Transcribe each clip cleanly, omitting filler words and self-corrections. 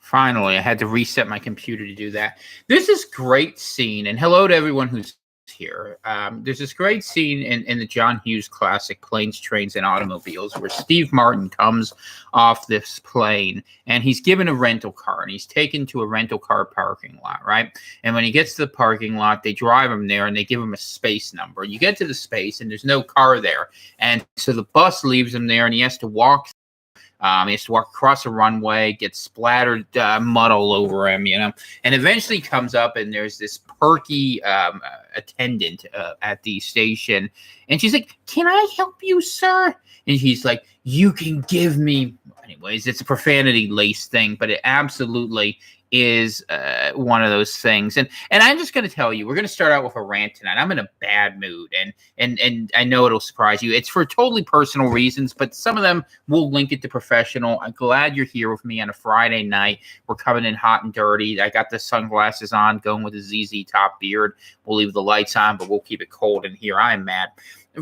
Finally, I had to reset my computer to do that. There's this great scene, and hello to everyone who's here. There's this great scene in the John Hughes classic Planes, Trains, and Automobiles where Steve Martin comes off this plane and he's given a rental car and he's taken to a rental car parking lot, right? And when he gets to the parking lot, they drive him there and they give him a space number. You get to the space and there's no car there. And so the bus leaves him there and he has to walk. He has to walk across a runway, get splattered mud all over him, and eventually comes up and there's this perky attendant at the station. And she's like, "Can I help you, sir?" And he's like, "You can give me..." Anyways, it's a profanity-laced thing, but it absolutely is one of those things. And I'm just going to tell you, we're going to start out with a rant tonight. I'm in a bad mood, and I know it'll surprise you. It's for totally personal reasons, but some of them will link it to professional. I'm glad you're here with me on a Friday night. We're coming in hot and dirty. I got the sunglasses on, going with a ZZ Top beard. We'll leave the lights on, but we'll keep it cold in here. I'm mad.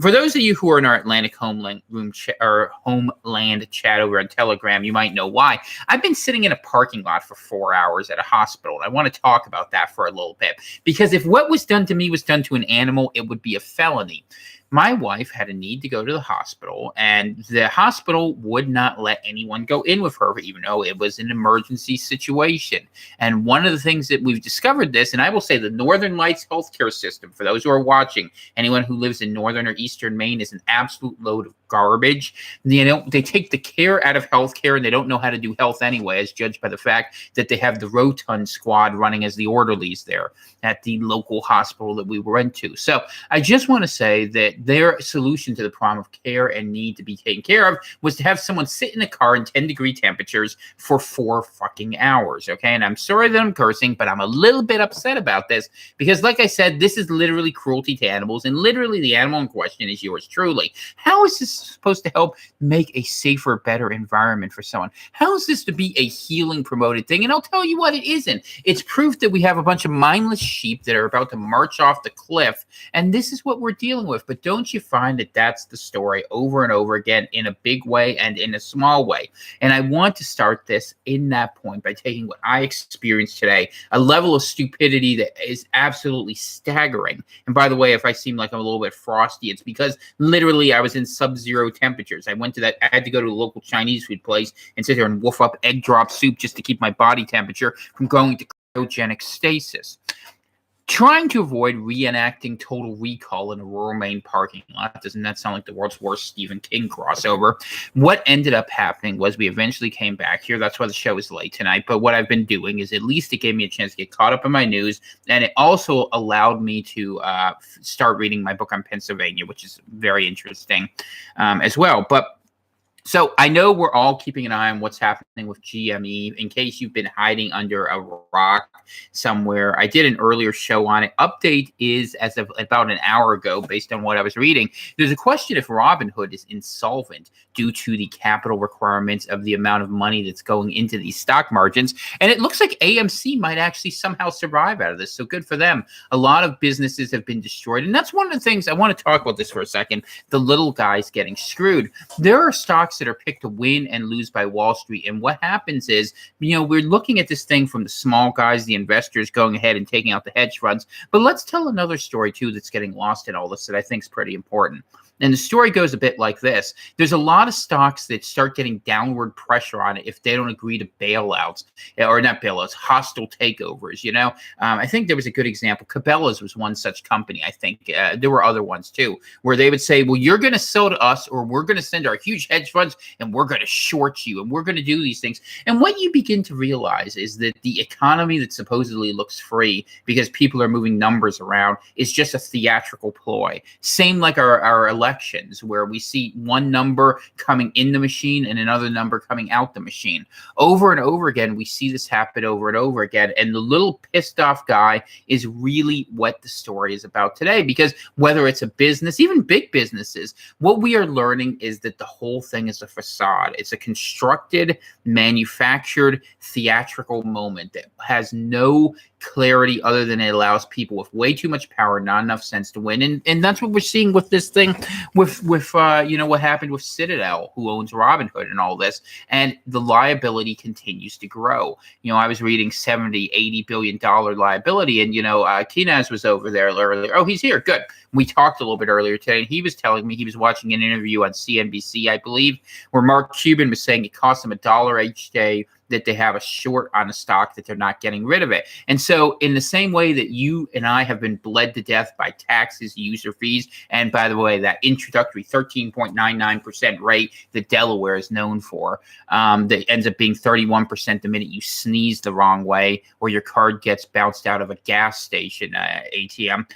For those of you who are in our Atlantic homeland chat over on Telegram, you might know why. I've been sitting in a parking lot for 4 hours at a hospital, and I want to talk about that for a little bit. Because if what was done to me was done to an animal, it would be a felony. My wife had a need to go to the hospital, and the hospital would not let anyone go in with her, even though it was an emergency situation. And one of the things that we've discovered this, and I will say the Northern Lights healthcare system, for those who are watching, anyone who lives in Northern or Eastern Maine is an absolute load of garbage. They take the care out of healthcare, and they don't know how to do health anyway, as judged by the fact that they have the Rotund squad running as the orderlies there at the local hospital that we went to. So I just want to say that their solution to the problem of care and need to be taken care of was to have someone sit in a car in 10-degree temperatures for 4 fucking hours, okay? And I'm sorry that I'm cursing, but I'm a little bit upset about this because, like I said, this is literally cruelty to animals, and literally the animal in question is yours truly. How is this supposed to help make a safer, better environment for someone? How is this to be a healing promoted thing? And I'll tell you what, it isn't. It's proof that we have a bunch of mindless sheep that are about to march off the cliff, and this is what we're dealing with. But don't you find that that's the story over and over again in a big way and in a small way? And I want to start this in that point by taking what I experienced today, a level of stupidity that is absolutely staggering. And by the way, if I seem like I'm a little bit frosty, it's because literally I was in sub-zero temperatures. I had to go to a local Chinese food place and sit there and wolf up egg drop soup just to keep my body temperature from going to cryogenic stasis. Trying to avoid reenacting Total Recall in a rural Maine parking lot. Doesn't that sound like the world's worst Stephen King crossover? What ended up happening was we eventually came back here. That's why the show is late tonight. But what I've been doing is at least it gave me a chance to get caught up in my news. And it also allowed me to start reading my book on Pennsylvania, which is very interesting as well. So I know we're all keeping an eye on what's happening with GME. In case you've been hiding under a rock somewhere, I did an earlier show on it. Update is as of about an hour ago, based on what I was reading. There's a question if Robinhood is insolvent due to the capital requirements of the amount of money that's going into these stock margins. And it looks like AMC might actually somehow survive out of this. So good for them. A lot of businesses have been destroyed. And that's one of the things I want to talk about this for a second. The little guys getting screwed. There are stocks that are picked to win and lose by Wall Street. And what happens is, we're looking at this thing from the small guys, the investors going ahead and taking out the hedge funds. But let's tell another story, too, that's getting lost in all this that I think is pretty important. And the story goes a bit like this. There's a lot of stocks that start getting downward pressure on it if they don't agree to bailouts, or not bailouts, hostile takeovers, I think there was a good example. Cabela's was one such company, I think. There were other ones, too, where they would say, well, you're going to sell to us, or we're going to send our huge hedge funds, and we're going to short you, and we're going to do these things. And what you begin to realize is that the economy that supposedly looks free because people are moving numbers around is just a theatrical ploy. Same like our elections, where we see one number coming in the machine and another number coming out the machine. Over and over again, we see this happen over and over again. And the little pissed off guy is really what the story is about today. Because whether it's a business, even big businesses, what we are learning is that the whole thing is a facade. It's a constructed, manufactured, theatrical moment that has no clarity other than it allows people with way too much power, not enough sense to win. And that's what we're seeing with this thing with what happened with Citadel, who owns Robinhood and all this, and the liability continues to grow. I was reading 70-80 billion dollar liability, and Kinaz was over there earlier. Oh, he's here. Good. We talked a little bit earlier today, and he was telling me he was watching an interview on CNBC, I believe, where Mark Cuban was saying it costs him $1 each day that they have a short on a stock, that they're not getting rid of it. And so in the same way that you and I have been bled to death by taxes, user fees, and by the way, that introductory 13.99% rate that Delaware is known for, that ends up being 31% the minute you sneeze the wrong way or your card gets bounced out of a gas station ATM.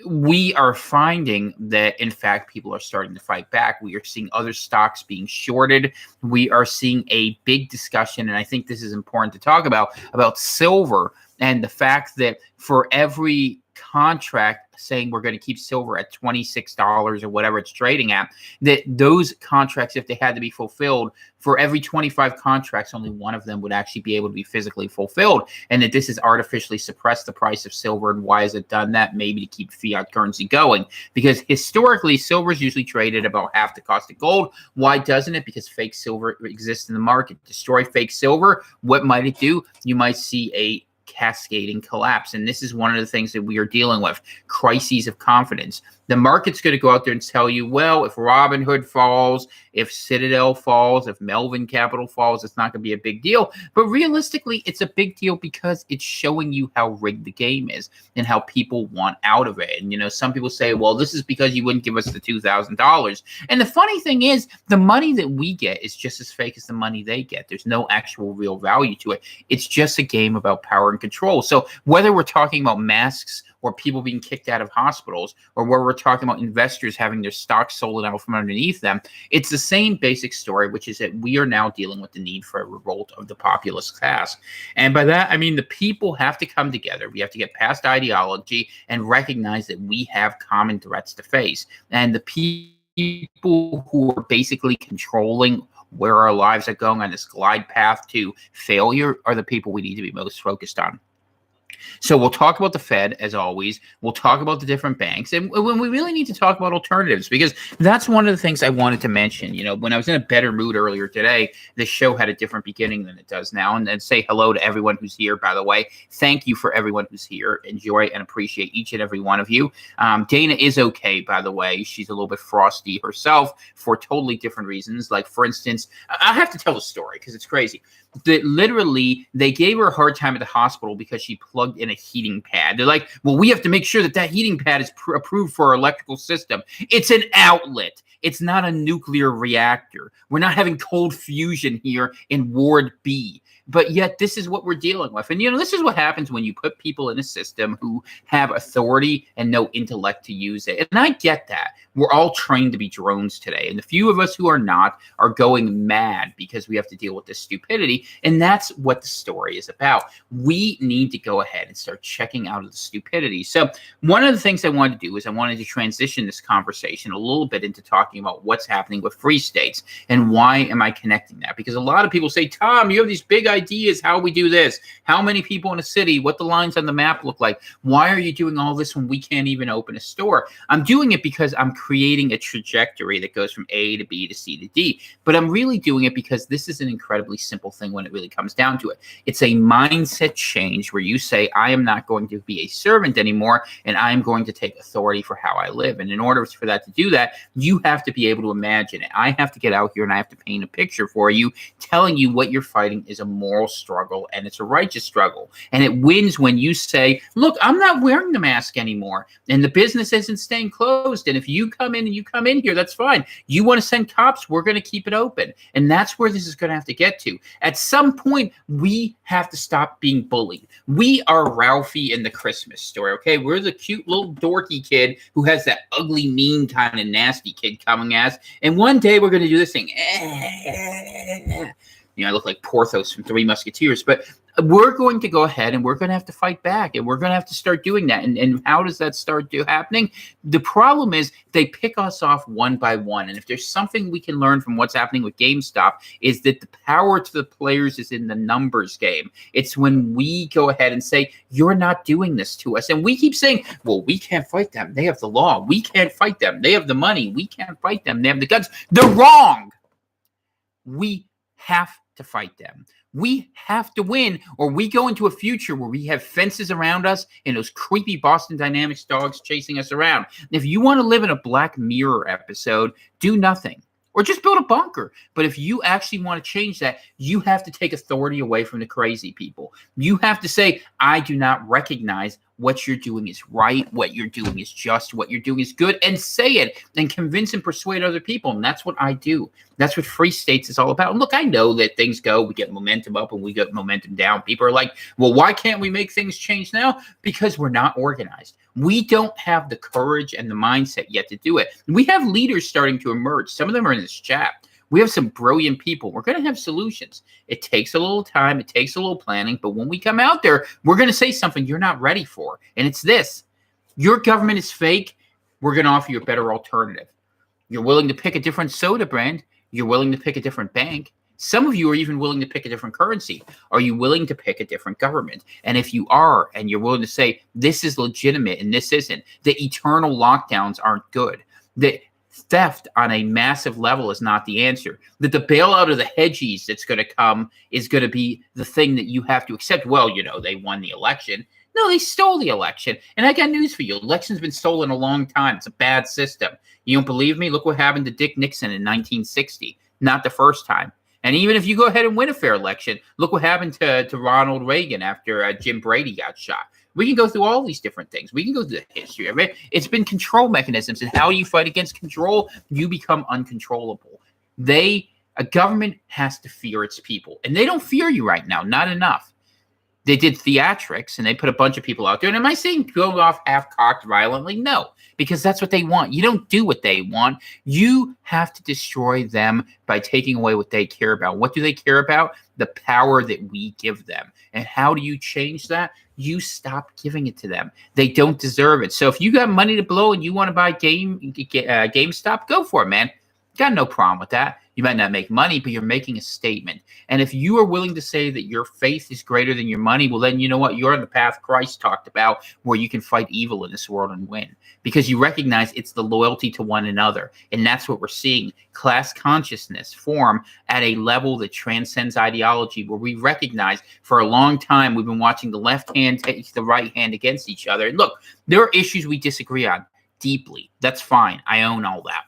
We are finding that, in fact, people are starting to fight back. We are seeing other stocks being shorted. We are seeing a big discussion, and I think this is important to talk about silver, and the fact that for every contract saying we're going to keep silver at $26 or whatever it's trading at, that those contracts, if they had to be fulfilled, for every 25 contracts, only one of them would actually be able to be physically fulfilled, and that this has artificially suppressed the price of silver. And why has it done that? Maybe to keep fiat currency going, because historically silver is usually traded about half the cost of gold. Why doesn't it? Because fake silver exists in the market. Destroy fake silver, what might it do? You might see a cascading collapse. And this is one of the things that we are dealing with, crises of confidence. The market's going to go out there and tell you, well, if Robinhood falls, if Citadel falls, if Melvin Capital falls, it's not going to be a big deal. But realistically, it's a big deal because it's showing you how rigged the game is and how people want out of it. And, some people say, well, this is because you wouldn't give us the $2,000. And the funny thing is, the money that we get is just as fake as the money they get. There's no actual real value to it. It's just a game about power and control. So whether we're talking about masks or people being kicked out of hospitals, or where we're talking about investors having their stocks sold out from underneath them, it's the same basic story, which is that we are now dealing with the need for a revolt of the populist class. And by that, I mean the people have to come together. We have to get past ideology and recognize that we have common threats to face. And the people who are basically controlling where our lives are going on this glide path to failure are the people we need to be most focused on. So we'll talk about the Fed, as always. We'll talk about the different banks. And when we really need to talk about alternatives, because that's one of the things I wanted to mention. When I was in a better mood earlier today, the show had a different beginning than it does now. And say hello to everyone who's here, by the way. Thank you for everyone who's here. Enjoy and appreciate each and every one of you. Dana is okay, by the way. She's a little bit frosty herself for totally different reasons. Like, for instance, I have to tell a story because it's crazy. That literally, they gave her a hard time at the hospital because she plugged in a heating pad. They're like, well, we have to make sure that heating pad is approved for our electrical system. It's an outlet. It's not a nuclear reactor. We're not having cold fusion here in Ward B. But yet this is what we're dealing with. And, this is what happens when you put people in a system who have authority and no intellect to use it. And I get that. We're all trained to be drones today. And the few of us who are not are going mad because we have to deal with this stupidity. And that's what the story is about. We need to go ahead and start checking out of the stupidity. So one of the things I wanted to do is I wanted to transition this conversation a little bit into talking about what's happening with free states and why am I connecting that? Because a lot of people say, Tom, you have these big ideas, how we do this, how many people in a city, what the lines on the map look like. Why are you doing all this when we can't even open a store? I'm doing it because I'm creating a trajectory that goes from A to B to C to D. But I'm really doing it because this is an incredibly simple thing when it really comes down to it. It's a mindset change where you say, I am not going to be a servant anymore, and I am going to take authority for how I live. And in order for that to do that, you have to be able to imagine it. I have to get out here and I have to paint a picture for you, telling you what you're fighting is a moral struggle and it's a righteous struggle. And it wins when you say, look, I'm not wearing the mask anymore and the business isn't staying closed. And if you come in and you come in here, that's fine. You want to send cops, we're going to keep it open. And that's where this is going to have to get to. At some point, we have to stop being bullied. We are Ralphie in the Christmas Story, okay? We're the cute little dorky kid who has that ugly, mean, kind of nasty kid coming at us. And one day we're going to do this thing. I look like Porthos from Three Musketeers, but we're going to go ahead and we're going to have to fight back, and we're going to have to start doing that. And how does that start happening? The problem is they pick us off one by one. And if there's something we can learn from what's happening with GameStop, is that the power to the players is in the numbers game. It's when we go ahead and say, you're not doing this to us. And we keep saying, well, we can't fight them. They have the law. We can't fight them. They have the money. We can't fight them. They have the guns. They're wrong. We have to fight them. We have to win, or we go into a future where we have fences around us and those creepy Boston Dynamics dogs chasing us around. If you want to live in a Black Mirror episode, do nothing. Or just build a bunker. But if you actually want to change that, you have to take authority away from the crazy people. You have to say, I do not recognize what you're doing is right, what you're doing is just, what you're doing is good, and say it and convince and persuade other people. And that's what I do. That's what Free States is all about. And look, I know that things go, we get momentum up and we get momentum down. People are like, well, why can't we make things change now? Because we're not organized. We don't have the courage and the mindset yet to do it. We have leaders starting to emerge. Some of them are in this chat. We have some brilliant people. We're going to have solutions. It takes a little time. It takes a little planning. But when we come out there, we're going to say something you're not ready for. And it's this. Your government is fake. We're going to offer you a better alternative. You're willing to pick a different soda brand. You're willing to pick a different bank. Some of you are even willing to pick a different currency. Are you willing to pick a different government? And if you are, and you're willing to say, this is legitimate and this isn't, the eternal lockdowns aren't good. The theft on a massive level is not the answer. That the bailout of the hedgies that's going to come is going to be the thing that you have to accept. Well, you know, they won the election. No, they stole the election. And I got news for you. Election's been stolen a long time. It's a bad system. You don't believe me? Look what happened to Dick Nixon in 1960. Not the first time. And even if you go ahead and win a fair election, look what happened to Ronald Reagan after Jim Brady got shot. We can go through all these different things. We can go through the history of it. It's been control mechanisms, and how you fight against control, you become uncontrollable. A government has to fear its people, and they don't fear you right now, not enough. They did theatrics, and they put a bunch of people out there. And am I saying go off half-cocked violently? No, because that's what they want. You don't do what they want. You have to destroy them by taking away what they care about. What do they care about? The power that we give them. And how do you change that? You stop giving it to them. They don't deserve it. So if you got money to blow and you want to buy GameStop, go for it, man. Got no problem with that. You might not make money, but you're making a statement. And if you are willing to say that your faith is greater than your money, well, then you know what? You're on the path Christ talked about, where you can fight evil in this world and win. Because you recognize it's the loyalty to one another. And that's what we're seeing. Class consciousness form at a level that transcends ideology, where we recognize for a long time we've been watching the left hand take the right hand against each other. And look, there are issues we disagree on deeply. That's fine. I own all that.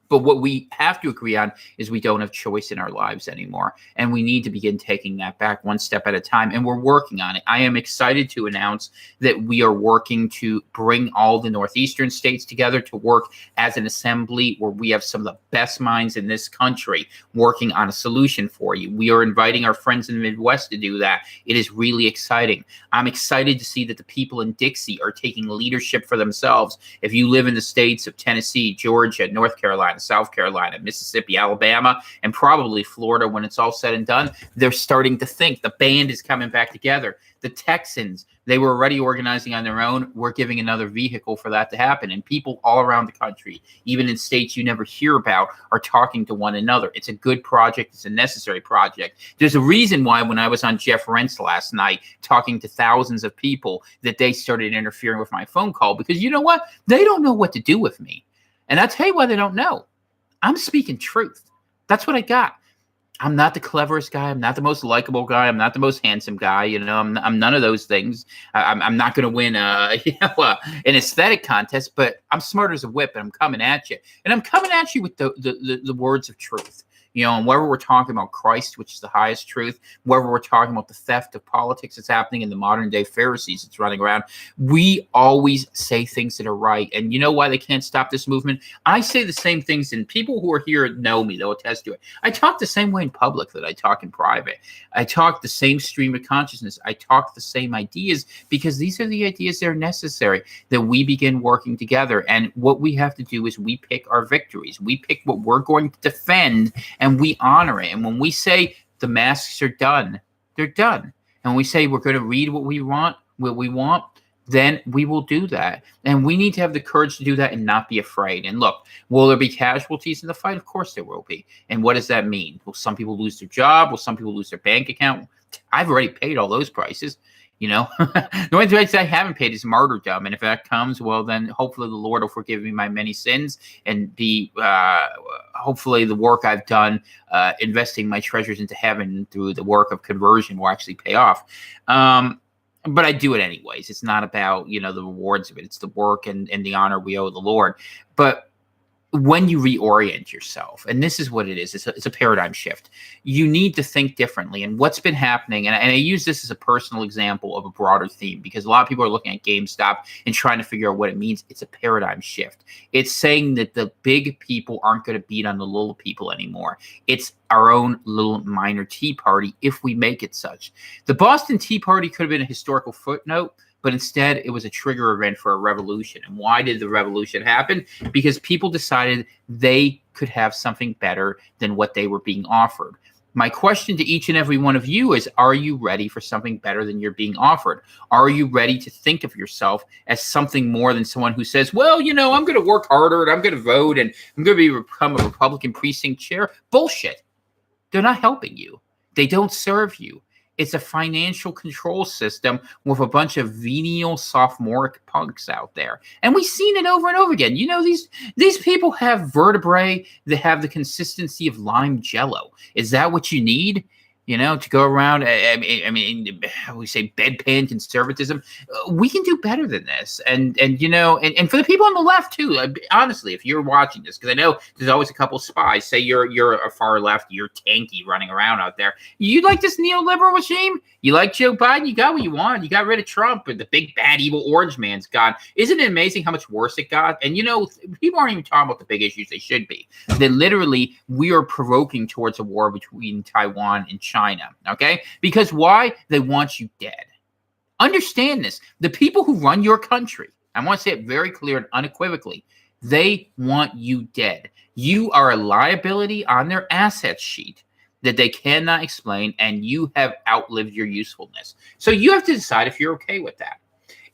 But what we have to agree on is we don't have choice in our lives anymore. And we need to begin taking that back one step at a time. And we're working on it. I am excited to announce that we are working to bring all the Northeastern states together to work as an assembly, where we have some of the best minds in this country working on a solution for you. We are inviting our friends in the Midwest to do that. It is really exciting. I'm excited to see that the people in Dixie are taking leadership for themselves. If you live in the states of Tennessee, Georgia, North Carolina, South Carolina, Mississippi, Alabama, and probably Florida, when it's all said and done, they're starting to think. The band is coming back together. The Texans, they were already organizing on their own. We're giving another vehicle for that to happen. And people all around the country, even in states you never hear about, are talking to one another. It's a good project. It's a necessary project. There's a reason why when I was on Jeff Rent's last night talking to thousands of people, that they started interfering with my phone call, because you know what? They don't know what to do with me. And I'll tell you why they don't know. I'm speaking truth. That's what I got. I'm not the cleverest guy. I'm not the most likable guy. I'm not the most handsome guy. You know, I'm none of those things. I'm not going to win an aesthetic contest, but I'm smart as a whip, and I'm coming at you. And I'm coming at you with the words of truth. You know, and whether we're talking about Christ, which is the highest truth, whether we're talking about the theft of politics that's happening in the modern day Pharisees that's running around, we always say things that are right. And you know why they can't stop this movement? I say the same things, and people who are here know me. They'll attest to it. I talk the same way in public that I talk in private. I talk the same stream of consciousness. I talk the same ideas, because these are the ideas that are necessary, that we begin working together. And what we have to do is we pick our victories. We pick what we're going to defend, and we honor it. And when we say the masks are done, they're done. and we say we're going to read what we want, then we will do that. And we need to have the courage to do that and not be afraid. And look, will there be casualties in the fight? Of course there will be. And what does that mean? Will some people lose their job? Will some people lose their bank account? I've already paid all those prices. The only price I haven't paid is martyrdom. And if that comes, well, then hopefully the Lord will forgive me my many sins, and hopefully the work I've done investing my treasures into heaven through the work of conversion will actually pay off. But I do it anyways. It's not about, the rewards of it. It's the work and the honor we owe the Lord. But when you reorient yourself, and this is what it is, it's a paradigm shift. You need to think differently. And what's been happening, and I use this as a personal example of a broader theme, because a lot of people are looking at GameStop and trying to figure out what it means. It's a paradigm shift. It's saying that the big people aren't going to beat on the little people anymore. It's our own little minor Tea Party if we make it such. The Boston Tea Party could have been a historical footnote, but instead it was a trigger event for a revolution. And why did the revolution happen? Because people decided they could have something better than what they were being offered. My question to each and every one of you is, are you ready for something better than you're being offered? Are you ready to think of yourself as something more than someone who says, well, I'm going to work harder and I'm going to vote and I'm going to become a Republican precinct chair? Bullshit. They're not helping you. They don't serve you. It's a financial control system with a bunch of venial sophomoric punks out there. And we've seen it over and over again. These people have vertebrae that have the consistency of lime jello. Is that what you need? To go around, we say bedpan conservatism. We can do better than this. And for the people on the left too, honestly, if you're watching this, because I know there's always a couple spies, say you're a far left, you're tanky running around out there. You like this neoliberal regime? You like Joe Biden? You got what you want. You got rid of Trump, and the big bad evil orange man's gone. Isn't it amazing how much worse it got? And people aren't even talking about the big issues they should be. That literally we are provoking towards a war between Taiwan and China, okay? Because why? They want you dead. Understand this. The people who run your country, I want to say it very clear and unequivocally, they want you dead. You are a liability on their asset sheet that they cannot explain, and you have outlived your usefulness. So you have to decide if you're okay with that.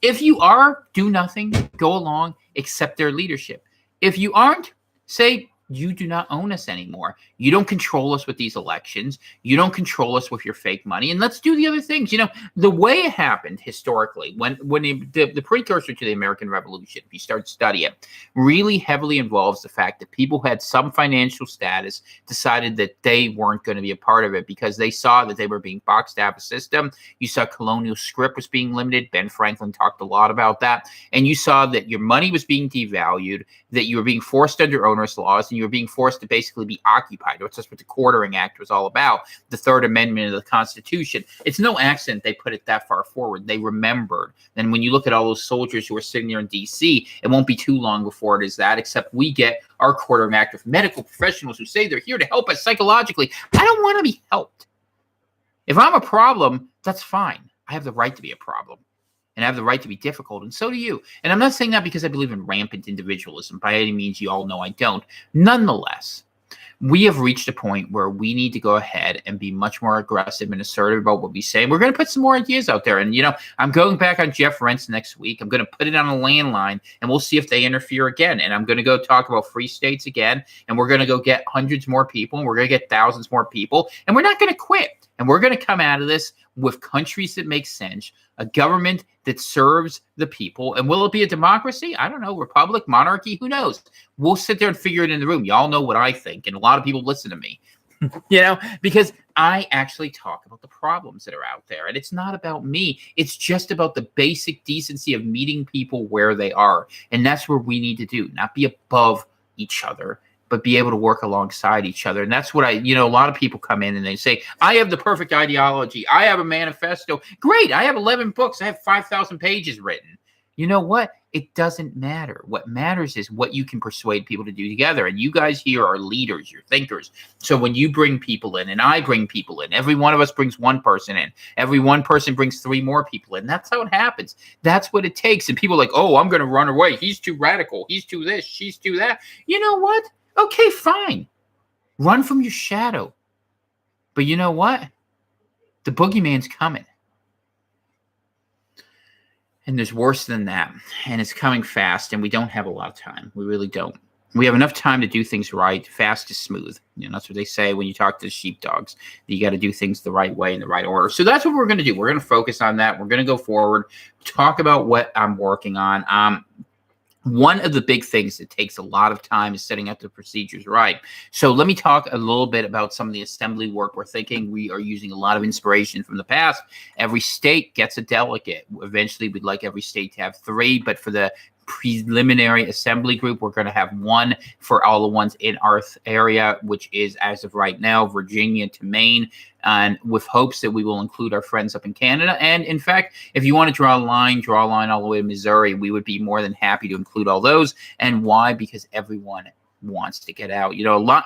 If you are, do nothing, go along, accept their leadership. If you aren't, say, you do not own us anymore. You don't control us with these elections. You don't control us with your fake money. And let's do the other things. The way it happened historically, when the precursor to the American Revolution, if you start studying it, really heavily involves the fact that people who had some financial status decided that they weren't going to be a part of it because they saw that they were being boxed out of a system. You saw colonial script was being limited. Ben Franklin talked a lot about that. And you saw that your money was being devalued, that you were being forced under onerous laws, and you were being forced to basically be occupied. That's what the Quartering Act was all about, the Third Amendment of the Constitution. It's no accident they put it that far forward. They remembered. And when you look at all those soldiers who are sitting there in D.C., it won't be too long before it is that, except we get our Quartering Act with medical professionals who say they're here to help us psychologically. I don't want to be helped. If I'm a problem, that's fine. I have the right to be a problem. And I have the right to be difficult, and so do you. And I'm not saying that because I believe in rampant individualism. By any means, you all know I don't. Nonetheless, we have reached a point where we need to go ahead and be much more aggressive and assertive about what we say. We're going to put some more ideas out there. And, I'm going back on Jeff Rentz next week. I'm going to put it on a landline, and we'll see if they interfere again. And I'm going to go talk about free states again, and we're going to go get hundreds more people, and we're going to get thousands more people, and we're not going to quit. And we're going to come out of this with countries that make sense, a government that serves the people. And will it be a democracy? I don't know. Republic, monarchy, who knows? We'll sit there and figure it in the room. Y'all know what I think. And a lot of people listen to me, because I actually talk about the problems that are out there. And it's not about me. It's just about the basic decency of meeting people where they are. And that's where we need to do, not be above each other, but be able to work alongside each other. And that's what a lot of people come in and they say, I have the perfect ideology. I have a manifesto. Great. I have 11 books. I have 5,000 pages written. You know what? It doesn't matter. What matters is what you can persuade people to do together. And you guys here are leaders, you're thinkers. So when you bring people in and I bring people in, every one of us brings one person in. Every one person brings 3 more people in. That's how it happens. That's what it takes. And people are like, oh, I'm going to run away. He's too radical. He's too this. She's too that. You know what? Okay, fine. Run from your shadow. But you know what? The boogeyman's coming. And there's worse than that. And it's coming fast, and we don't have a lot of time. We really don't. We have enough time to do things right. Fast is smooth. That's what they say when you talk to the sheepdogs. You got to do things the right way in the right order. So that's what we're going to do. We're going to focus on that. We're going to go forward, talk about what I'm working on. One of the big things that takes a lot of time is setting up the procedures right. So let me talk a little bit about some of the assembly work we're thinking. We are using a lot of inspiration from the past. Every state gets a delegate. Eventually, we'd like every state to have 3, but for the preliminary assembly group, we're going to have 1 for all the ones in our area, which is, as of right now, Virginia to Maine, and with hopes that we will include our friends up in Canada. And in fact, if you want to draw a line all the way to Missouri, we would be more than happy to include all those. And why? Because everyone wants to get out.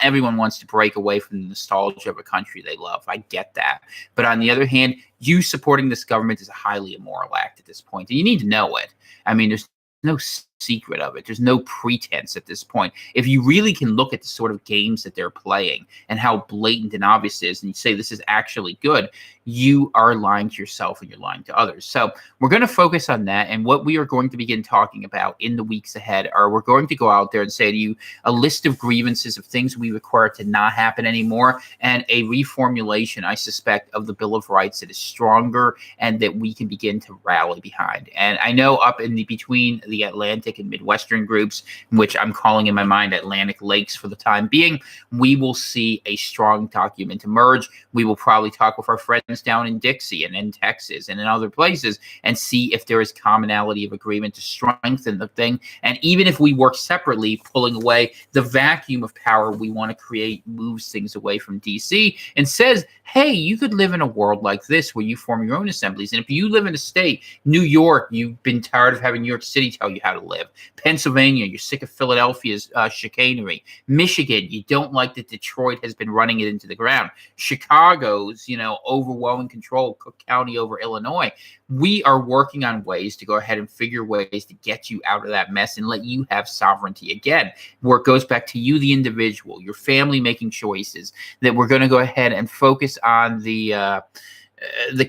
Everyone wants to break away from the nostalgia of a country they love. I get that. But on the other hand, you supporting this government is a highly immoral act at this point, and you need to know it. I mean, there's no secret of it. There's no pretense at this point. If you really can look at the sort of games that they're playing and how blatant and obvious it is, and you say this is actually good, you are lying to yourself and you're lying to others. So we're going to focus on that. And what we are going to begin talking about in the weeks ahead are we're going to go out there and say to you a list of grievances of things we require to not happen anymore, and a reformulation, I suspect, of the Bill of Rights that is stronger and that we can begin to rally behind. And I know up in the between the Atlantic and Midwestern groups, which I'm calling in my mind Atlantic Lakes for the time being, we will see a strong document emerge. We will probably talk with our friends down in Dixie and in Texas and in other places and see if there is commonality of agreement to strengthen the thing. And even if we work separately, pulling away the vacuum of power we want to create moves things away from DC and says, hey, you could live in a world like this where you form your own assemblies. And if you live in a state, New York, you've been tired of having New York City tell you how to live. Pennsylvania, you're sick of Philadelphia's chicanery. Michigan, you don't like that Detroit has been running it into the ground. Chicago's, overwhelming control, Cook County over Illinois. We are working on ways to go ahead and figure ways to get you out of that mess and let you have sovereignty again, where it goes back to you, the individual, your family making choices, that we're going to go ahead and focus on the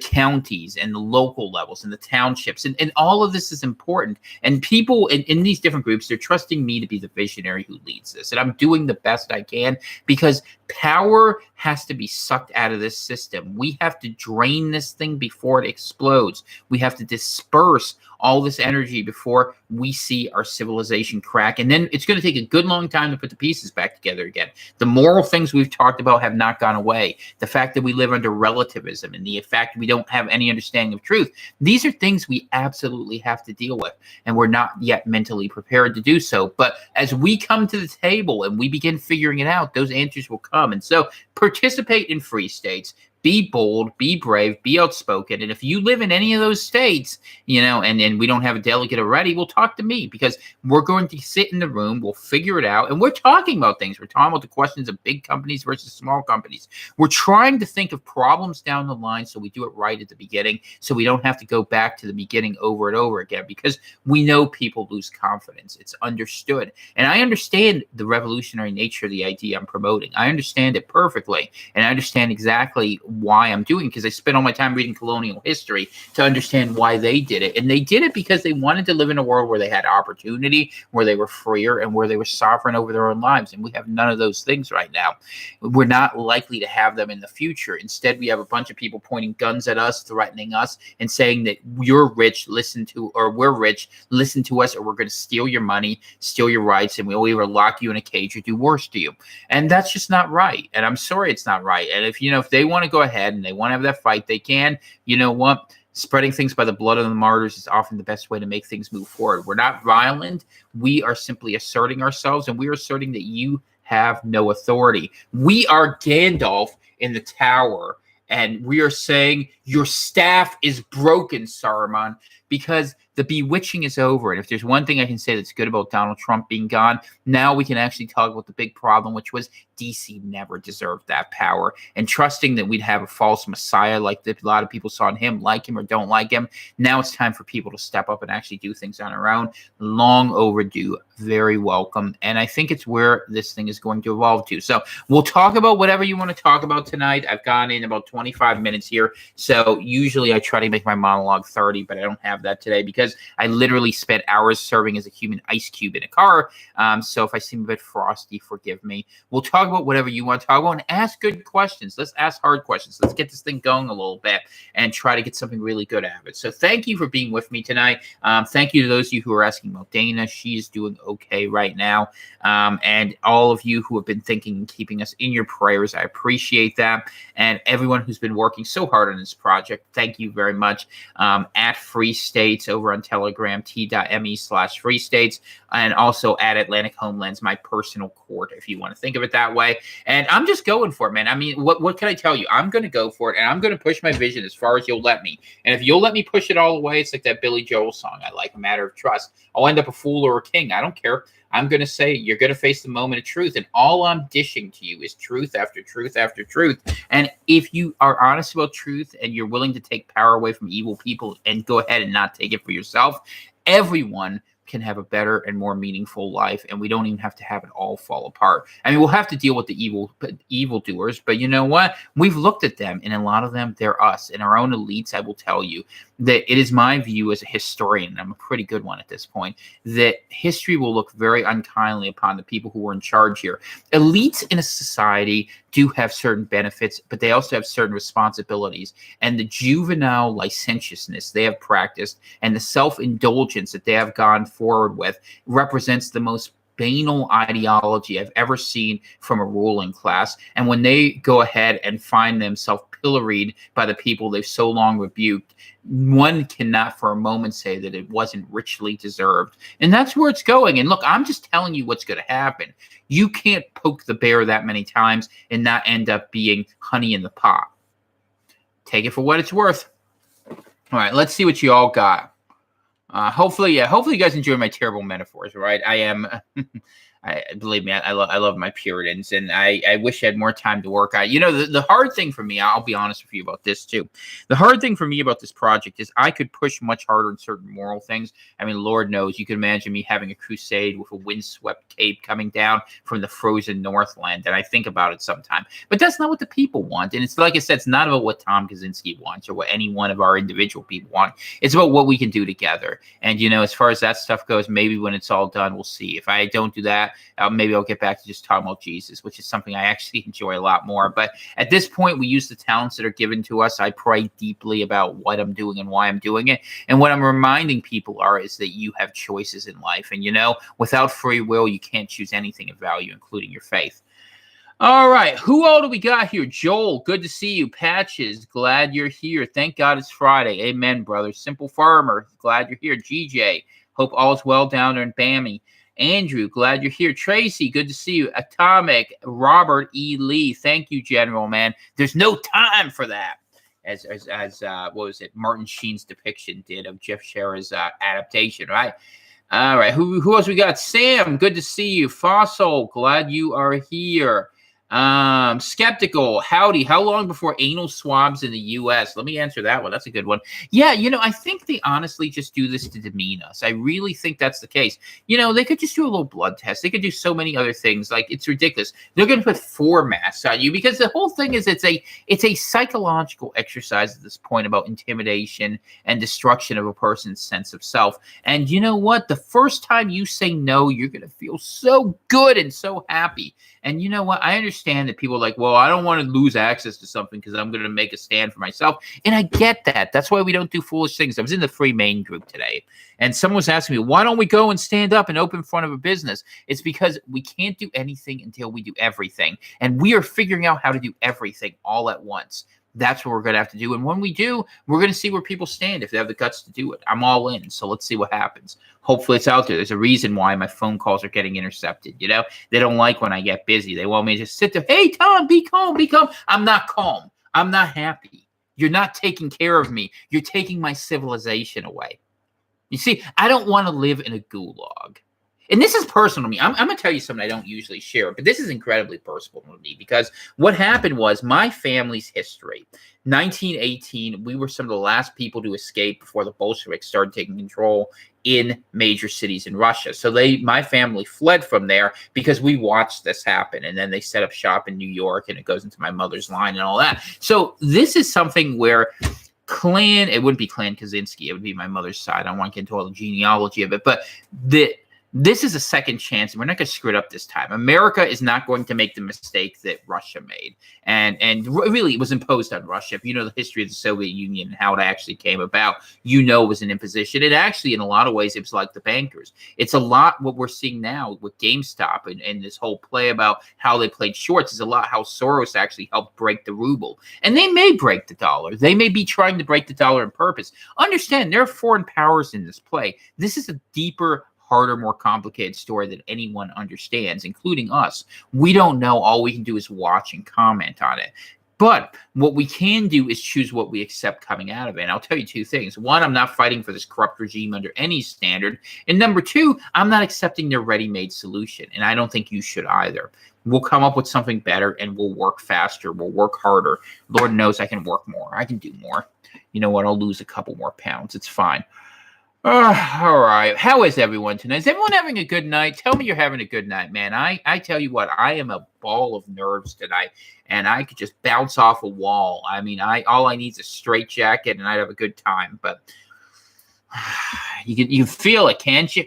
counties and the local levels and the townships. And all of this is important. And people in these different groups, they're trusting me to be the visionary who leads this. And I'm doing the best I can because power has to be sucked out of this system. We have to drain this thing before it explodes. We have to disperse all this energy before we see our civilization crack. And then it's going to take a good long time to put the pieces back together again. The moral things we've talked about have not gone away. The fact that we live under relativism and the fact that we don't have any understanding of truth, these are things we absolutely have to deal with. And we're not yet mentally prepared to do so. But as we come to the table and we begin figuring it out, those answers will come. And so participate in free states. Be bold, be brave, be outspoken. And if you live in any of those states, and we don't have a delegate already, we'll talk to me because we're going to sit in the room. We'll figure it out. And we're talking about things. We're talking about the questions of big companies versus small companies. We're trying to think of problems down the line so we do it right at the beginning so we don't have to go back to the beginning over and over again because we know people lose confidence. It's understood. And I understand the revolutionary nature of the idea I'm promoting. I understand it perfectly. And I understand exactly why I'm doing it because I spent all my time reading colonial history to understand why they did it. And they did it because they wanted to live in a world where they had opportunity, where they were freer, and where they were sovereign over their own lives. And we have none of those things right now. We're not likely to have them in the future. Instead, we have a bunch of people pointing guns at us, threatening us, and saying that you're rich, or we're rich, listen to us, or we're going to steal your money, steal your rights, and we'll either lock you in a cage or do worse to you. And that's just not right. And I'm sorry it's not right. And if they want to go ahead and they want to have that fight, they can. You know what? Spreading things by the blood of the martyrs is often the best way to make things move forward. We're not violent. We are simply asserting ourselves, and we are asserting that you have no authority. We are Gandalf in the tower, and we are saying your staff is broken, Saruman, because the bewitching is over. And if there's one thing I can say that's good about Donald Trump being gone, now we can actually talk about the big problem, which was DC never deserved that power. And trusting that we'd have a false messiah like a lot of people saw in him, like him or don't like him. Now it's time for people to step up and actually do things on their own. Long overdue, very welcome. And I think it's where this thing is going to evolve to. So we'll talk about whatever you want to talk about tonight. I've gone in about 25 minutes here. So usually I try to make my monologue 30, but I don't have have that today because I literally spent hours serving as a human ice cube in a car. So if I seem a bit frosty, forgive me. We'll talk about whatever you want to talk about and ask good questions. Let's ask hard questions. Let's get this thing going a little bit and try to get something really good out of it. So thank you for being with me tonight. Thank you to those of you who are asking about Dana. She's doing okay right now. And all of you who have been thinking and keeping us in your prayers, I appreciate that. And everyone who's been working so hard on this project, thank you very much. At Free States over on Telegram, t.me/Free States, and also at Atlantic Homelands, my personal court, if you want to think of it that way. And I'm just going for it, man. I mean, what can I tell you? I'm going to go for it, and I'm going to push my vision as far as you'll let me. And if you'll let me push it all the way, it's like that Billy Joel song I like, A Matter of Trust. I'll end up a fool or a king. I don't care. I'm going to say you're going to face the moment of truth. And all I'm dishing to you is truth after truth after truth. And if you are honest about truth and you're willing to take power away from evil people and go ahead and not take it for yourself, everyone can have a better and more meaningful life, and we don't even have to have it all fall apart. I mean, we'll have to deal with the evildoers, but you know what? We've looked at them, and a lot of them, they're us. And our own elites, I will tell you, that it is my view as a historian, and I'm a pretty good one at this point, that history will look very unkindly upon the people who were in charge here. Elites in a society do have certain benefits, but they also have certain responsibilities. And the juvenile licentiousness they have practiced and the self-indulgence that they have gone forward with represents the most banal ideology I've ever seen from a ruling class. And when they go ahead and find themselves pilloried by the people they've so long rebuked, one cannot for a moment say that it wasn't richly deserved. And that's where it's going. And look, I'm just telling you what's going to happen. You can't poke the bear that many times and not end up being honey in the pot. Take it for what it's worth. All right, let's see what you all got. Hopefully you guys enjoy my terrible metaphors, right? I am, believe me, I love my Puritans, and I wish I had more time to work on. You know, the hard thing for me, I'll be honest with you about this too. The hard thing for me about this project is I could push much harder in certain moral things. I mean, Lord knows, you can imagine me having a crusade with a windswept cape coming down from the frozen Northland, and I think about it sometime. But that's not what the people want, and it's like I said, it's not about what Tom Kaczynski wants or what any one of our individual people want. It's about what we can do together. And, you know, as far as that stuff goes, maybe when it's all done, we'll see. If I don't do that, maybe I'll get back to just talking about Jesus, which is something I actually enjoy a lot more. But at this point, we use the talents that are given to us. I pray deeply about what I'm doing and why I'm doing it. And what I'm reminding people is that you have choices in life. And, you know, without free will, you can't choose anything of value, including your faith. All right. Who all do we got here? Joel, good to see you. Patches, glad you're here. Thank God it's Friday. Amen, brother. Simple Farmer, glad you're here. GJ, hope all's well down there in Bammy. Andrew, glad you're here. Tracy, good to see you. Atomic, Robert E. Lee, thank you, General, man. There's no time for that. As what was it? Martin Sheen's depiction did of Jeff Sherra's adaptation, right? All right. Who else we got? Sam, good to see you. Fossil, glad you are here. Skeptical, howdy. How long before anal swabs in the U.S.? Let me answer that one. That's a good one. Yeah, you know, I think they honestly just do this to demean us. I really think that's the case. You know, they could just do a little blood test. They could do so many other things. Like, it's ridiculous. They're going to put 4 masks on you because the whole thing is it's a psychological exercise at this point about intimidation and destruction of a person's sense of self. And you know what? The first time you say no, you're going to feel so good and so happy. And you know what? I understand that people are like, well, I don't want to lose access to something because I'm going to make a stand for myself. And I get that. That's why we don't do foolish things. I was in the Free Main group today, and someone was asking me, why don't we go and stand up and open front of a business? It's because we can't do anything until we do everything. And we are figuring out how to do everything all at once. That's what we're going to have to do. And when we do, we're going to see where people stand if they have the guts to do it. I'm all in. So let's see what happens. Hopefully it's out there. There's a reason why my phone calls are getting intercepted. You know, they don't like when I get busy. They want me to just sit there. Hey, Tom, be calm, be calm. I'm not calm. I'm not happy. You're not taking care of me. You're taking my civilization away. You see, I don't want to live in a gulag. And this is personal to me. I'm going to tell you something I don't usually share, but this is incredibly personal to me because what happened was my family's history. 1918, we were some of the last people to escape before the Bolsheviks started taking control in major cities in Russia. So my family fled from there because we watched this happen. And then they set up shop in New York, and it goes into my mother's line and all that. So this is something where clan, it wouldn't be Clan Kaczynski. It would be my mother's side. I don't want to get into all the genealogy of it, but this is a second chance, and we're not going to screw it up this time. America is not going to make the mistake that Russia made. And really, it was imposed on Russia. If you know the history of the Soviet Union and how it actually came about, you know it was an imposition. It actually, in a lot of ways, it was like the bankers. It's a lot what we're seeing now with GameStop and this whole play about how they played shorts is a lot how Soros actually helped break the ruble. And they may break the dollar. They may be trying to break the dollar on purpose. Understand, there are foreign powers in this play. This is a deeper, harder, more complicated story that anyone understands, including us. We don't know. All we can do is watch and comment on it. But what we can do is choose what we accept coming out of it. And I'll tell you two things. One, I'm not fighting for this corrupt regime under any standard. And number two, I'm not accepting their ready-made solution. And I don't think you should either. We'll come up with something better, and we'll work faster. We'll work harder. Lord knows I can work more. I can do more. You know what? I'll lose a couple more pounds. It's fine. All right. How is everyone tonight? Is everyone having a good night? Tell me you're having a good night, man. I tell you what, I am a ball of nerves tonight, and I could just bounce off a wall. I mean, all I need is a straight jacket, and I'd have a good time. But you feel it, can't you?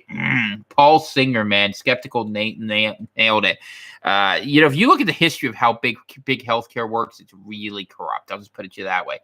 Paul Singer, man, skeptical nailed it. If you look at the history of how big healthcare works, it's really corrupt. I'll just put it to you that way.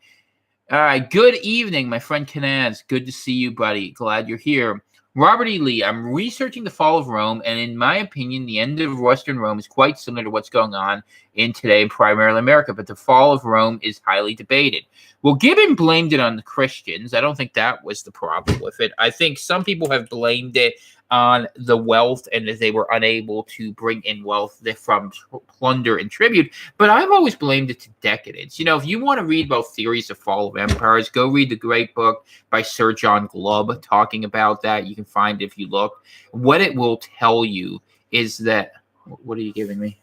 All right. Good evening, my friend Kanaz. Good to see you, buddy. Glad you're here. Robert E. Lee, I'm researching the fall of Rome, and in my opinion, the end of Western Rome is quite similar to what's going on in today in primarily America, but the fall of Rome is highly debated. Well, Gibbon blamed it on the Christians. I don't think that was the problem with it. I think some people have blamed it on the wealth and that they were unable to bring in wealth from plunder and tribute. But I've always blamed it to decadence. If you want to read about theories of fall of empires, go read the great book by Sir John Glubb talking about that. You can find it if you look. What it will tell you is that, what are you giving me?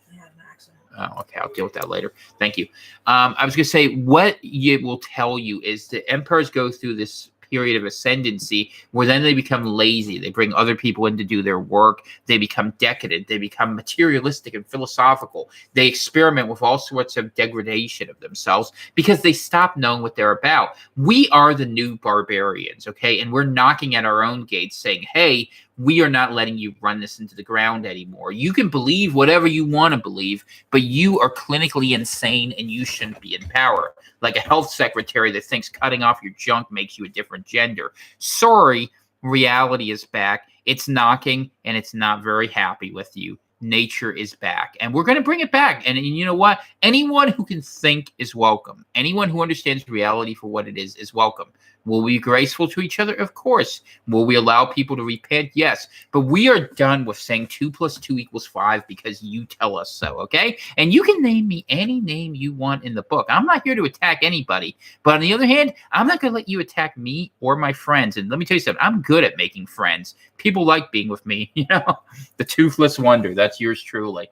Oh, okay. I'll deal with that later. Thank you. I was going to say what it will tell you is that empires go through this period of ascendancy where then they become lazy. They bring other people in to do their work. They become decadent. They become materialistic and philosophical. They experiment with all sorts of degradation of themselves because they stop knowing what they're about. We are the new barbarians, okay? And we're knocking at our own gates saying, hey, we are not letting you run this into the ground anymore. You can believe whatever you want to believe, but you are clinically insane and you shouldn't be in power. Like a health secretary that thinks cutting off your junk makes you a different gender. Sorry, reality is back. It's knocking and it's not very happy with you. Nature is back, and we're going to bring it back. And you know what? Anyone who can think is welcome. Anyone who understands reality for what it is welcome. Will we be graceful to each other? Of course. Will we allow people to repent? Yes. But we are done with saying 2 + 2 = 5 because you tell us so, okay? And you can name me any name you want in the book. I'm not here to attack anybody. But on the other hand, I'm not going to let you attack me or my friends. And let me tell you something. I'm good at making friends. People like being with me. The Toothless Wonder. That's yours truly.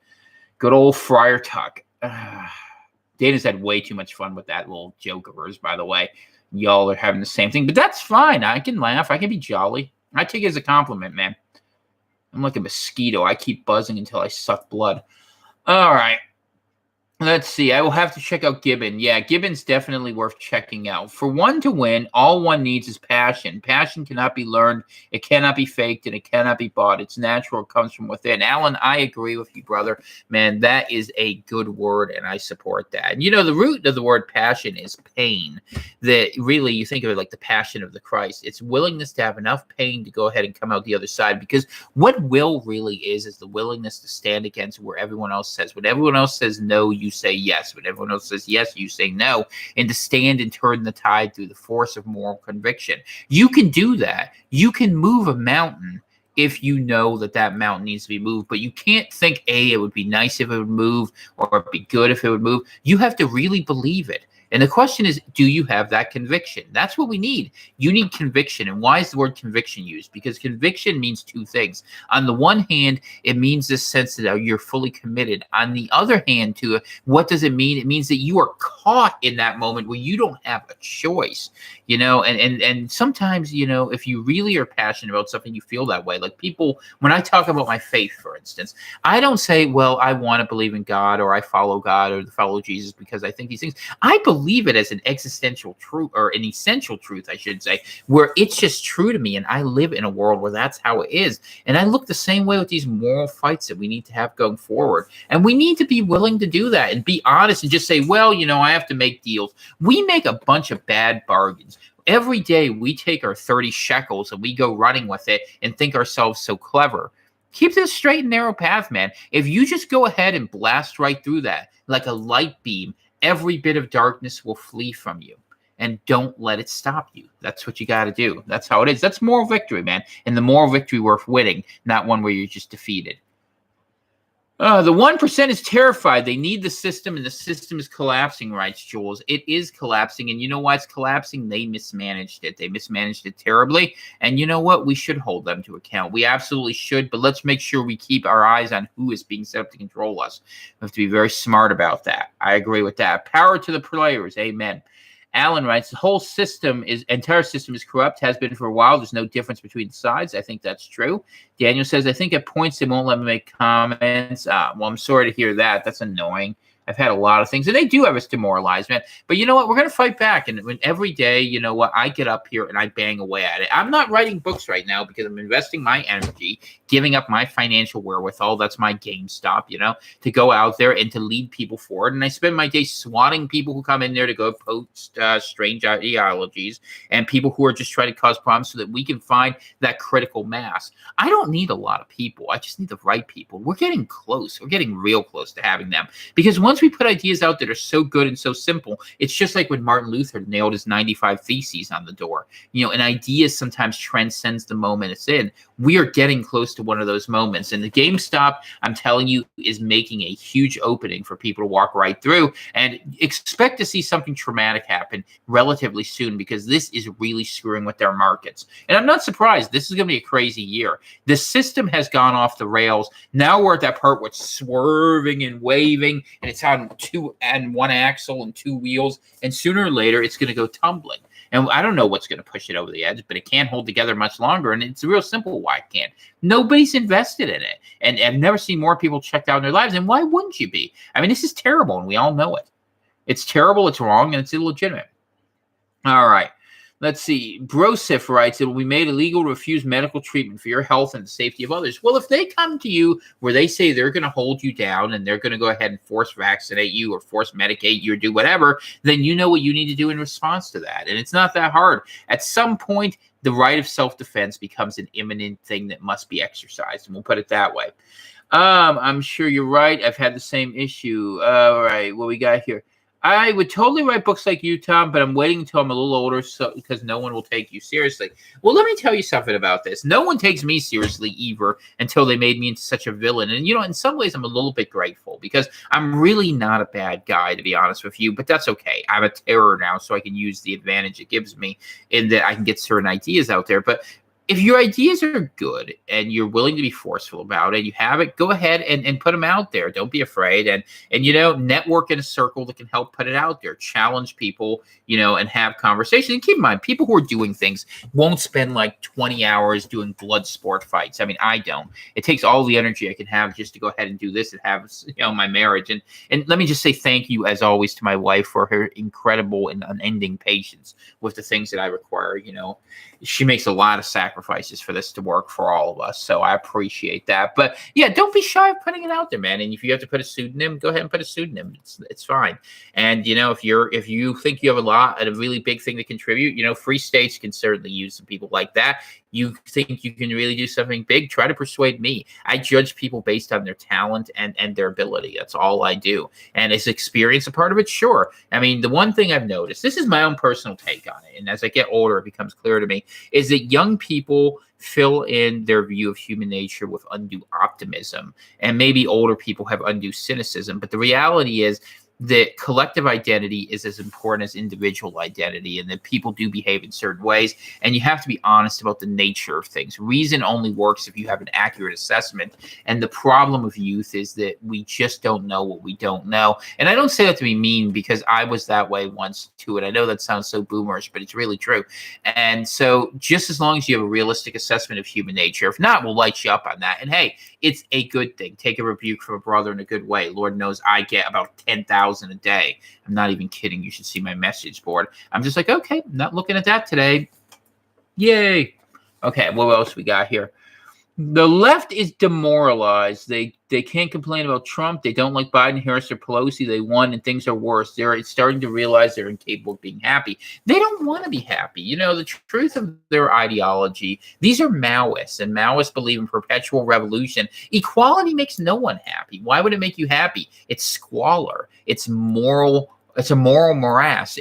Good old Friar Tuck. Dana's had way too much fun with that little joke of hers, by the way. Y'all are having the same thing, but that's fine. I can laugh. I can be jolly. I take it as a compliment, man. I'm like a mosquito. I keep buzzing until I suck blood. All right. Let's see. I will have to check out Gibbon. Yeah, Gibbon's definitely worth checking out. For one to win, all one needs is passion. Passion cannot be learned. It cannot be faked, and it cannot be bought. It's natural. It comes from within. Alan, I agree with you, brother. Man, that is a good word, and I support that. And the root of the word passion is pain. That really, you think of it like the passion of the Christ. It's willingness to have enough pain to go ahead and come out the other side. Because what will really is the willingness to stand against where everyone else says. When everyone else says no, you say yes. When everyone else says yes, you say no. And to stand and turn the tide through the force of moral conviction. You can do that. You can move a mountain if you know that mountain needs to be moved. But you can't think, it would be nice if it would move or it'd be good if it would move. You have to really believe it. And the question is, do you have that conviction? That's what we need. You need conviction. And why is the word conviction used? Because conviction means two things. On the one hand, it means this sense that you're fully committed. On the other hand, what does it mean? It means that you are caught in that moment where you don't have a choice. And sometimes, if you really are passionate about something, you feel that way. Like people, when I talk about my faith, for instance, I don't say, well, I want to believe in God or I follow God or follow Jesus because I think these things. I believe believe it as an existential truth, or an essential truth, I should say, where it's just true to me. And I live in a world where that's how it is. And I look the same way with these moral fights that we need to have going forward. And we need to be willing to do that and be honest and just say, well, I have to make deals. We make a bunch of bad bargains. Every day we take our 30 shekels and we go running with it and think ourselves so clever. Keep this straight and narrow path, man. If you just go ahead and blast right through that like a light beam, every bit of darkness will flee from you. And don't let it stop you. That's what you got to do. That's how it is. That's moral victory, man. And the moral victory worth winning, not one where you're just defeated. The 1% is terrified. They need the system, and the system is collapsing, writes Jules. It is collapsing, and you know why it's collapsing? They mismanaged it. They mismanaged it terribly, and you know what? We should hold them to account. We absolutely should, but let's make sure we keep our eyes on who is being set up to control us. We have to be very smart about that. I agree with that. Power to the players. Amen. Alan writes, the whole entire system is corrupt, has been for a while. There's no difference between the sides. I think that's true. Daniel says, I think at points they won't let me make comments. Well, I'm sorry to hear that. That's annoying. I've had a lot of things, and they do have us demoralized, man. But you know what? We're going to fight back. And every day, you know what? I get up here and I bang away at it. I'm not writing books right now because I'm investing my energy, giving up my financial wherewithal. That's my GameStop, to go out there and to lead people forward. And I spend my day swatting people who come in there to go post strange ideologies and people who are just trying to cause problems so that we can find that critical mass. I don't need a lot of people. I just need the right people. We're getting close. We're getting real close to having them. Because once we put ideas out that are so good and so simple, it's just like when Martin Luther nailed his 95 Theses on the door. An idea sometimes transcends the moment it's in. We are getting close to one of those moments. And the GameStop, I'm telling you, is making a huge opening for people to walk right through, and expect to see something traumatic happen relatively soon, because this is really screwing with their markets. And I'm not surprised. This is going to be a crazy year. The system has gone off the rails. Now we're at that part where it's swerving and waving, and it's on one axle and two wheels, and sooner or later it's going to go tumbling. And I don't know what's going to push it over the edge, but it can't hold together much longer. And it's real simple why it can't. Nobody's invested in it. And I've never seen more people checked out in their lives. And why wouldn't you be? I mean, this is terrible, and we all know it. It's terrible, it's wrong, and it's illegitimate. All right. Let's see. Brosif writes, it will be made illegal to refuse medical treatment for your health and the safety of others. Well, if they come to you where they say they're going to hold you down and they're going to go ahead and force vaccinate you or force medicate you or do whatever, then you know what you need to do in response to that. And it's not that hard. At some point, the right of self-defense becomes an imminent thing that must be exercised, and we'll put it that way. I'm sure you're right. I've had the same issue. All right, what we got here? I would totally write books like you, Tom, but I'm waiting until I'm a little older because no one will take you seriously. Well, let me tell you something about this. No one takes me seriously either until they made me into such a villain. And, in some ways I'm a little bit grateful because I'm really not a bad guy, to be honest with you, but that's okay. I'm a terror now, so I can use the advantage it gives me in that I can get certain ideas out there. But if your ideas are good and you're willing to be forceful about it, you have it, go ahead and put them out there. Don't be afraid. And network in a circle that can help put it out there. Challenge people, and have conversations. And keep in mind, people who are doing things won't spend like 20 hours doing blood sport fights. I mean, I don't. It takes all the energy I can have just to go ahead and do this and have, my marriage. And let me just say thank you, as always, to my wife for her incredible and unending patience with the things that I require. She makes a lot of sacrifices for this to work for all of us. So I appreciate that. But yeah, don't be shy of putting it out there, man. And if you have to put a pseudonym, go ahead and put a pseudonym. It's fine. And if you think you have a really big thing to contribute, Free States can certainly use some people like that. You think you can really do something big? Try to persuade me. I judge people based on their talent and their ability. That's all I do. And is experience a part of it? Sure. I mean, the one thing I've noticed, this is my own personal take on it, and as I get older, it becomes clear to me, is that young people fill in their view of human nature with undue optimism, and maybe older people have undue cynicism. But the reality is that collective identity is as important as individual identity, and that people do behave in certain ways, and you have to be honest about the nature of things. Reason only works if you have an accurate assessment, and the problem with youth is that we just don't know what we don't know. And I don't say that to be mean, because I was that way once too, and I know that sounds so boomerish, but it's really true. And so just as long as you have a realistic assessment of human nature, if not, we'll light you up on that. And hey, it's a good thing. Take a rebuke from a brother in a good way. Lord knows I get about 10,000 1,000 a day. I'm not even kidding. You should see my message board. I'm just like, okay, not looking at that today. Yay. Okay, what else we got here? The left is demoralized. They can't complain about Trump. They don't like Biden, Harris, or Pelosi. They won, and things are worse. They're starting to realize they're incapable of being happy. They don't want to be happy. You know, the truth of their ideology, these are Maoists, and Maoists believe in perpetual revolution. Equality makes no one happy. Why would it make you happy? It's squalor. It's moral. It's a moral morass.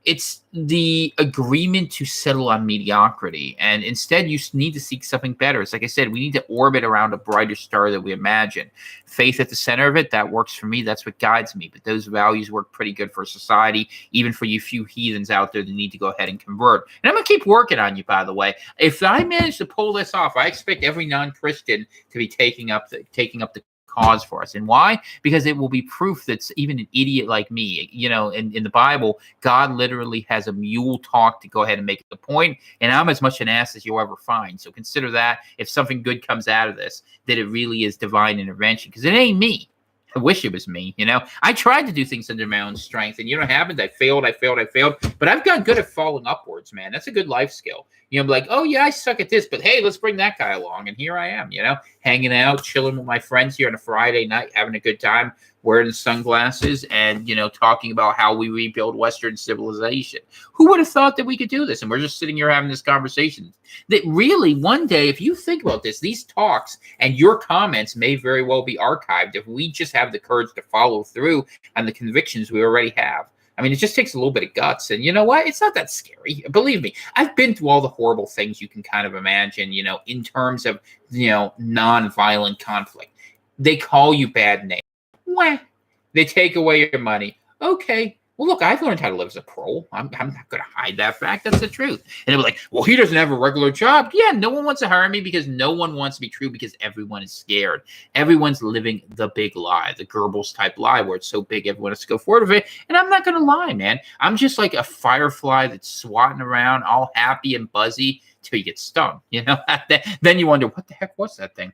It's the agreement to settle on mediocrity. And instead, you need to seek something better. It's like I said, we need to orbit around a brighter star that we imagine. Faith at the center of it, that works for me. That's what guides me. But those values work pretty good for society, even for you few heathens out there that need to go ahead and convert. And I'm going to keep working on you, by the way. If I manage to pull this off, I expect every non-Christian to be taking up the cause for us. And why? Because it will be proof that even an idiot like me, you know, in the Bible, God literally has a mule talk to go ahead and make the point, and I'm as much an ass as you'll ever find. So consider that if something good comes out of this, that it really is divine intervention, because it ain't me. I wish it was me, you know. I tried to do things under my own strength, and you know what happened? I failed. But I've got good at falling upwards, man. That's a good life skill. You know, I'm like, oh yeah, I suck at this, but hey, let's bring that guy along, and here I am, you know, hanging out, chilling with my friends here on a Friday night, having a good time, wearing sunglasses, and you know, talking about how we rebuild Western civilization. Who would have thought that we could do this? And we're just sitting here having this conversation. That really, one day, if you think about this, these talks and your comments may very well be archived if we just have the courage to follow through on the convictions we already have. I mean, it just takes a little bit of guts. And you know what? It's not that scary. Believe me, I've been through all the horrible things you can kind of imagine, you know, in terms of, you know, non-violent conflict. They call you bad names. Wah. They take away your money. Okay. Well, look, I've learned how to live as a pro. I'm not going to hide that fact. That's the truth. And they were like, well, he doesn't have a regular job. Yeah, no one wants to hire me because no one wants to be true because everyone is scared. Everyone's living the big lie, the Goebbels type lie where it's so big everyone has to go forward with it. And I'm not going to lie, man. I'm just like a firefly that's swatting around all happy and buzzy till you get stung. You know, then you wonder, what the heck was that thing?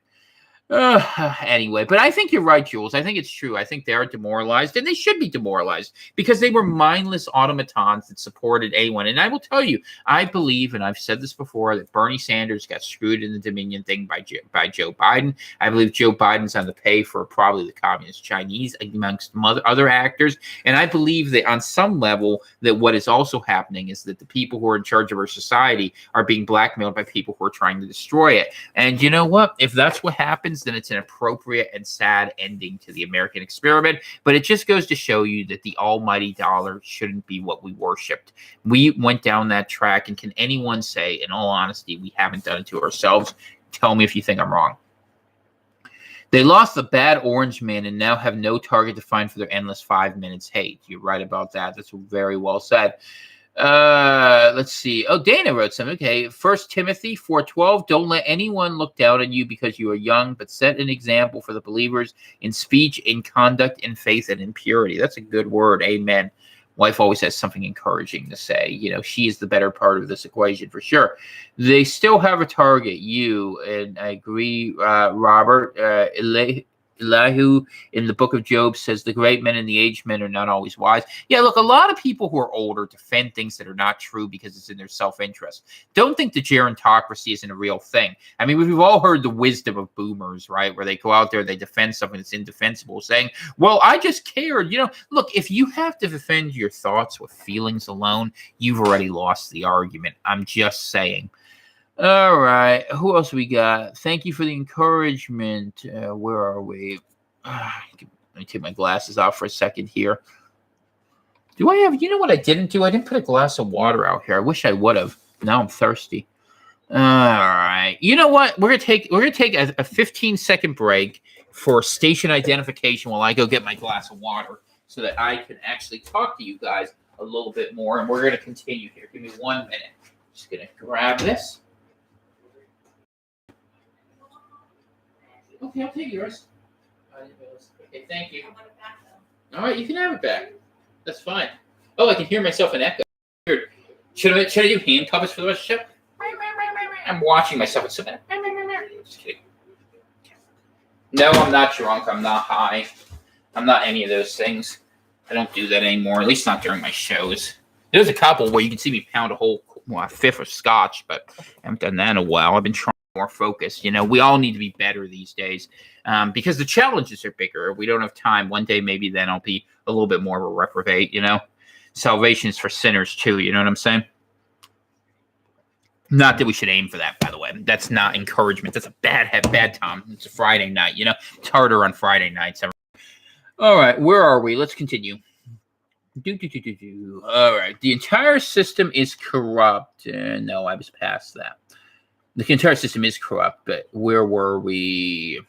Anyway, but I think you're right, Jules. I think it's true. I think they are demoralized, and they should be demoralized because they were mindless automatons that supported anyone. And I will tell you, I believe, and I've said this before, that Bernie Sanders got screwed in the Dominion thing by Joe Biden. I believe Joe Biden's on the pay for probably the communist Chinese, amongst other actors. And I believe that on some level, that what is also happening is that the people who are in charge of our society are being blackmailed by people who are trying to destroy it. And you know what? If that's what happens, then it's an appropriate and sad ending to the American experiment. But it just goes to show you that the almighty dollar shouldn't be what we worshipped. We went down that track, and can anyone say, in all honesty, we haven't done it to ourselves? Tell me if you think I'm wrong. They lost the bad orange man and now have no target to find for their endless 5 minutes hate. You're right about that. That's very well said. Let's see. Oh, Dana wrote something. Okay. 1 Timothy 4:12. Don't let anyone look down on you because you are young, but set an example for the believers in speech, in conduct, in faith, and in purity. That's a good word. Amen. Wife always has something encouraging to say. You know, she is the better part of this equation for sure. They still have a target, you, and I agree, Robert. Elihu in the book of Job says the great men and the aged men are not always wise. Yeah, look, a lot of people who are older defend things that are not true because it's in their self-interest. Don't think the gerontocracy isn't a real thing. I mean, we've all heard the wisdom of boomers, right? Where they go out there, they defend something that's indefensible, saying, well, I just cared. You know, look, if you have to defend your thoughts with feelings alone, you've already lost the argument. I'm just saying. All right. Who else we got? Thank you for the encouragement. Where are we? Let me take my glasses off for a second here. Do I have, you know what I didn't do? I didn't put a glass of water out here. I wish I would have. Now I'm thirsty. All right. You know what? We're gonna take a 15-second break for station identification while I go get my glass of water so that I can actually talk to you guys a little bit more. And we're gonna continue here. Give me 1 minute. Just gonna grab this. Okay, I'll take yours. Okay, thank you. All right, you can have it back. That's fine. Oh, I can hear myself in echo. Weird. Should I do hand puppets for the rest of the show? I'm watching myself. It's so bad. Just kidding. No, I'm not drunk. I'm not high. I'm not any of those things. I don't do that anymore, at least not during my shows. There's a couple where you can see me pound a whole fifth of scotch, but I haven't done that in a while. I've been trying more focused. We all need to be better these days because the challenges are bigger. We don't have time. One day, maybe then I'll be a little bit more of a reprobate, Salvation is for sinners too, you know what I'm saying? Not that we should aim for that, by the way. That's not encouragement. That's a bad time. It's a Friday night, It's harder on Friday nights. All right, where are we? Let's continue. All right, the entire system is corrupt. No, I was past that. The entire system is corrupt, but where were we?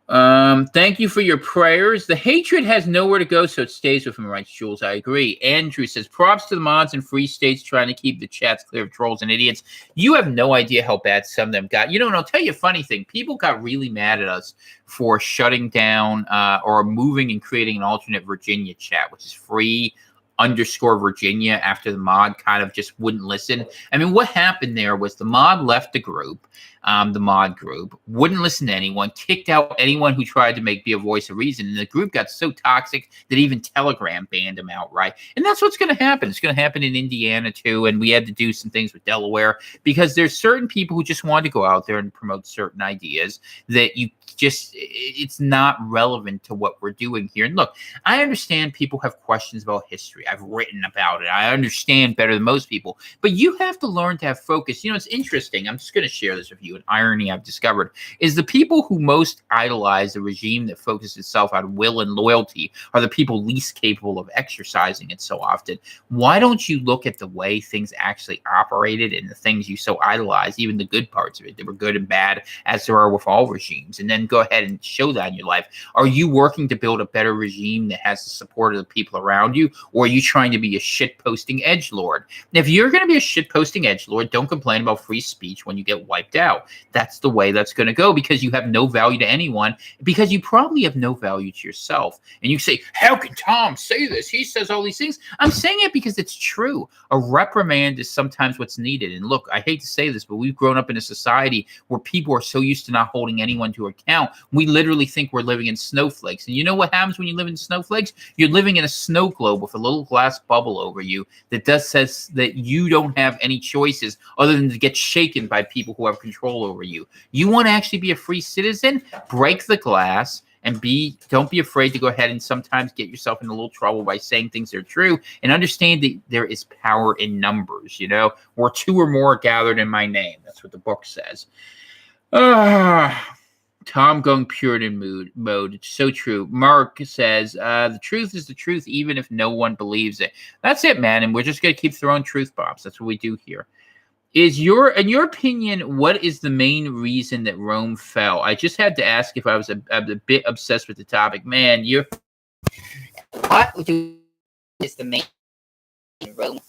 Thank you for your prayers. The hatred has nowhere to go, so it stays with him, writes Jules. I agree. Andrew says, props to the mods in free states trying to keep the chats clear of trolls and idiots. You have no idea how bad some of them got. And I'll tell you a funny thing. People got really mad at us for shutting down or moving and creating an alternate Virginia chat, which is free _Virginia after the mod kind of just wouldn't listen. I mean, what happened there was the mod left the group. The mod group wouldn't listen to anyone, kicked out anyone who tried to be a voice of reason. And the group got so toxic that even Telegram banned them outright. And that's what's going to happen. It's going to happen in Indiana too. And we had to do some things with Delaware because there's certain people who just want to go out there and promote certain ideas that it's not relevant to what we're doing here. And look, I understand people have questions about history. I've written about it. I understand better than most people, but you have to learn to have focus. It's interesting. I'm just going to share this with you. An irony I've discovered is the people who most idolize the regime that focuses itself on will and loyalty are the people least capable of exercising it so often. Why don't you look at the way things actually operated and the things you so idolize, even the good parts of it? They were good and bad, as there are with all regimes, and then go ahead and show that in your life. Are you working to build a better regime that has the support of the people around you, or are you trying to be a shit-posting edgelord? If you're going to be a shit-posting edgelord, don't complain about free speech when you get wiped out. That's the way that's going to go because you have no value to anyone, because you probably have no value to yourself. And you say, how can Tom say this? He says all these things. I'm saying it because it's true. A reprimand is sometimes what's needed. And look, I hate to say this, but we've grown up in a society where people are so used to not holding anyone to account. We literally think we're living in snowflakes. And you know what happens when you live in snowflakes? You're living in a snow globe with a little glass bubble over you that says that you don't have any choices other than to get shaken by people who have control over you. You want to actually be a free citizen? Break the glass and don't be afraid to go ahead and sometimes get yourself in a little trouble by saying things that are true, and understand that there is power in numbers. Where two or more are gathered in my name. That's what the book says. Tom going Puritan mode. It's so true. Mark says, the truth is the truth, even if no one believes it. That's it, man. And we're just going to keep throwing truth bombs. That's what we do here. In your opinion, what is the main reason that Rome fell? I just had to ask if I was a bit obsessed with the topic. Man, what is the main Rome